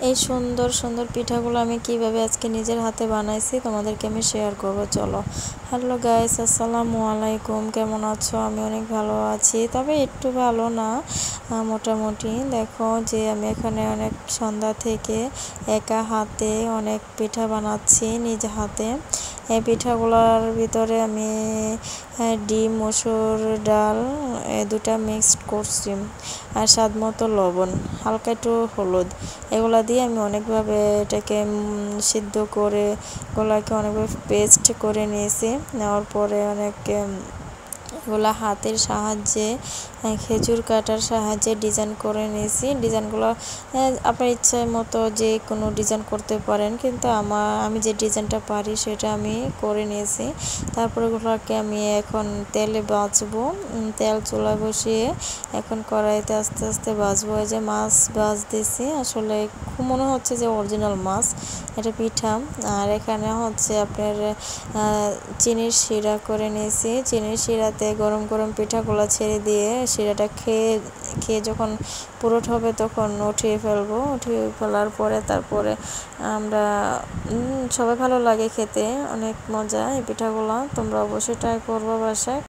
এই সুন্দর সুন্দর পিঠাগুলো আমি কিভাবে আজকে নিজের হাতে বানাইছি তোমাদেরকে আমি শেয়ার করব। চলো। হ্যালো গাইস, আসসালামু আলাইকুম। কেমন আছো? আমি অনেক ভালো আছি, তবে একটু ভালো না, মোটামুটি। দেখো যে আমি এখানে অনেক সন্ধ্যা থেকে একা হাতে অনেক পিঠা বানাচ্ছি নিজ হাতে। এই পিঠাগুলোর ভিতরে আমি ডিম, মসুর ডাল দুটা মিক্সড করছি, আর স্বাদ মতো লবণ, হালকা একটু হলুদ, এগুলা দিয়ে আমি অনেকভাবে এটাকে সিদ্ধ করে এগুলাকে অনেকভাবে পেস্ট করে নিয়েছি। নেওয়ার পরে অনেক এগুলা হাতের সাহায্যে খেজুর কাটার সাহায্যে ডিজাইন করে নিয়েছি। ডিজাইনগুলো আপনার ইচ্ছা মতো যে কোনো ডিজাইন করতে পারেন, কিন্তু আমি যে ডিজাইনটা পারি সেটা আমি করে নিয়েছি। তারপরে এগুলোকে আমি এখন তেলে ভাজবো। তেল চুলা বসিয়ে এখন কড়াইতে আস্তে আস্তে ভাজবো। এই যে মাছ ভাজতেছি, আসলে খুব মনে হচ্ছে যে অরিজিনাল মাছ, এটা পিঠা। আর এখানে হচ্ছে আপনার চিনির শিরা করে নিয়েছি। চিনির শিরাতে গরম গরম পিঠাগুলো ছেড়ে দিয়ে শিরাটা খেয়ে যখন পুরোট হবে তখন উঠিয়ে ফেলবো। উঠিয়ে ফেলার পরে তারপরে আমরা সবাই ভালো লাগে খেতে, অনেক মজা এই পিঠাগুলো। তোমরা অবশ্যই ট্রাই করবো বাসায়।